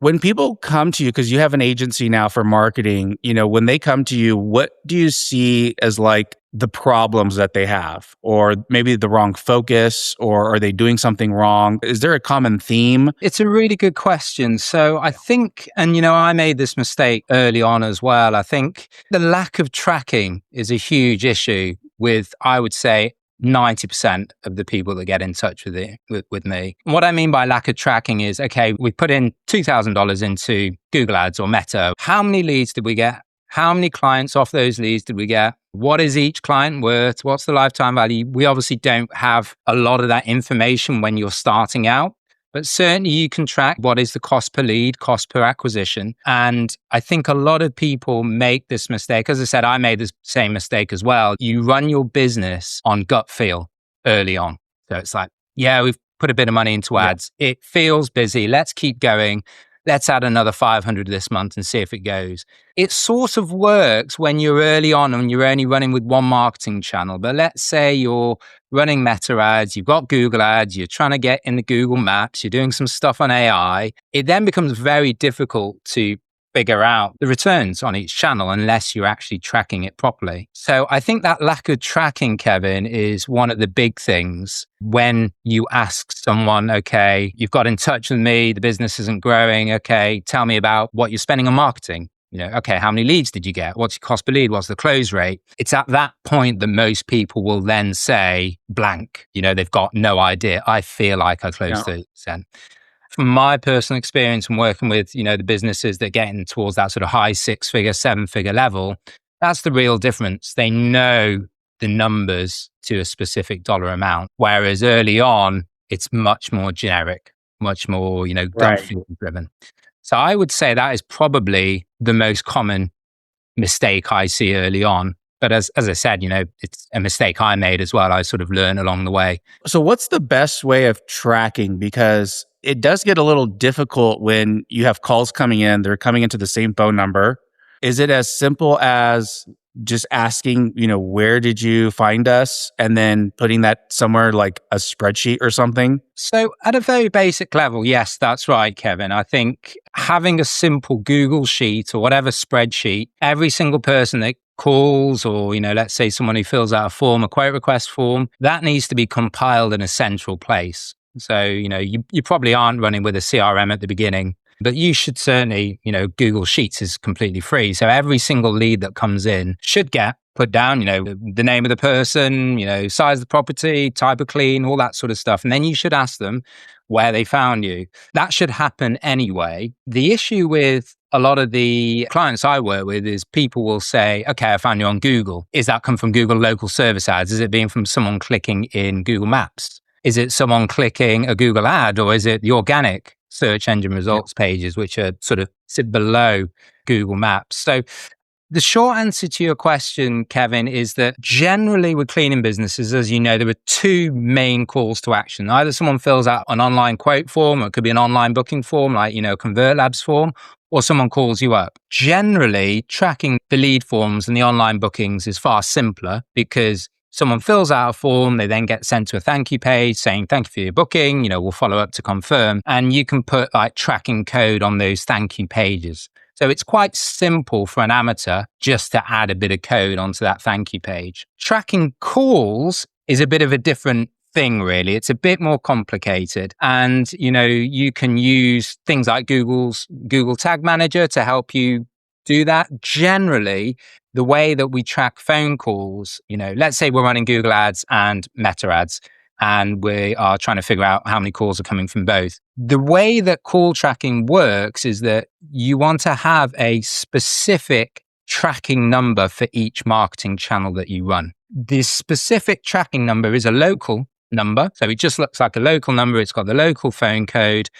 When people come to you, because you have an agency now for marketing, when they come to you, what do you see as like the problems that they have? Or maybe the wrong focus, or are they doing something wrong? Is there a common theme? It's a really good question. So I think, and I made this mistake early on as well. I think the lack of tracking is a huge issue with, I would say, 90% of the people that get in touch with me. And what I mean by lack of tracking is, okay, we put in $2,000 into Google Ads or Meta. How many leads did we get? How many clients off those leads did we get? What is each client worth? What's the lifetime value? We obviously don't have a lot of that information when you're starting out, but certainly you can track what is the cost per lead, cost per acquisition. And I think a lot of people make this mistake. As I said, I made the same mistake as well. You run your business on gut feel early on. So it's like, yeah, we've put a bit of money into ads. Yeah. It feels busy. Let's keep going. Let's add another 500 this month and see if it goes. It sort of works when you're early on and you're only running with one marketing channel. But let's say you're running Meta ads, you've got Google ads, you're trying to get in the Google Maps, you're doing some stuff on AI. It then becomes very difficult to figure out the returns on each channel unless you're actually tracking it properly. So I think that lack of tracking, Kevin, is one of the big things when you ask someone, okay, you've got in touch with me, the business isn't growing. Okay, tell me about what you're spending on marketing. Okay, how many leads did you get? What's your cost per lead? What's the close rate? It's at that point that most people will then say blank. They've got no idea. I feel like I closed 30%. From my personal experience and working with, the businesses that get in towards that sort of high 6-figure, 7-figure level, that's the real difference. They know the numbers to a specific dollar amount. Whereas early on, it's much more generic, much more, gut feel driven. So I would say that is probably the most common mistake I see early on. But as I said, it's a mistake I made as well. I sort of learned along the way. So what's the best way of tracking? Because it does get a little difficult when you have calls coming in, they're coming into the same phone number. Is it as simple as just asking, where did you find us? And then putting that somewhere like a spreadsheet or something? So at a very basic level, yes, that's right, Kevin. I think having a simple Google sheet or whatever spreadsheet, every single person that calls or, let's say someone who fills out a form, a quote request form, that needs to be compiled in a central place. So, you probably aren't running with a CRM at the beginning, but you should certainly, Google Sheets is completely free. So every single lead that comes in should get put down, the name of the person, size of the property, type of clean, all that sort of stuff. And then you should ask them where they found you. That should happen anyway. The issue with a lot of the clients I work with is people will say, okay, I found you on Google. Is that come from Google local service ads? Is it being from someone clicking in Google Maps? Is it someone clicking a Google ad, or is it the organic search engine results pages, which are sort of sit below Google Maps? So the short answer to your question, Kevin, is that generally with cleaning businesses, as you know, there are two main calls to action. Either someone fills out an online quote form, or it could be an online booking form, like, ConvertLabs form, or someone calls you up. Generally, tracking the lead forms and the online bookings is far simpler because someone fills out a form, they then get sent to a thank you page saying, thank you for your booking, we'll follow up to confirm. And you can put like tracking code on those thank you pages. So it's quite simple for an amateur just to add a bit of code onto that thank you page. Tracking calls is a bit of a different thing, really. It's a bit more complicated. And, you can use things like Google's Google Tag Manager to help you do that. Generally, the way that we track phone calls, let's say we're running Google ads and Meta ads, and we are trying to figure out how many calls are coming from both. The way that call tracking works is that you want to have a specific tracking number for each marketing channel that you run. This specific tracking number is a local number. So it just looks like a local number. It's got the local phone code.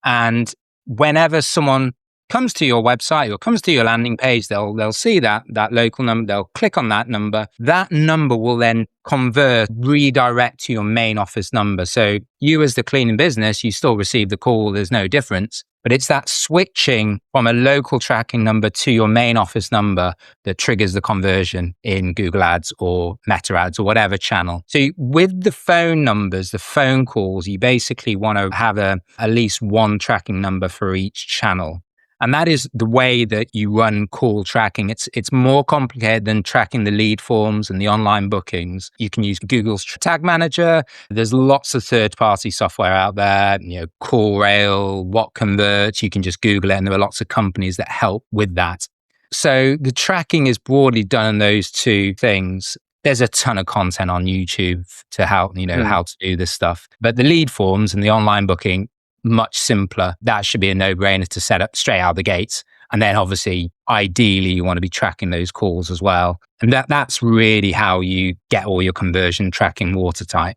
And whenever someone comes to your website or comes to your landing page, they'll see that local number, they'll click on that number. That number will then redirect to your main office number. So you as the cleaning business, you still receive the call, there's no difference. But it's that switching from a local tracking number to your main office number that triggers the conversion in Google Ads or Meta Ads or whatever channel. So with the phone numbers, the phone calls, you basically want to have at least one tracking number for each channel. And that is the way that you run call tracking. It's more complicated than tracking the lead forms and the online bookings. You can use Google's Tag Manager. There's lots of third-party software out there, CallRail, What Converts. You can just Google it, and there are lots of companies that help with that. So the tracking is broadly done in those two things. There's a ton of content on YouTube to help, how to do this stuff. But the lead forms and the online booking, much simpler. That should be a no-brainer to set up straight out the gates. And then obviously, ideally, you want to be tracking those calls as well. And that's really how you get all your conversion tracking watertight.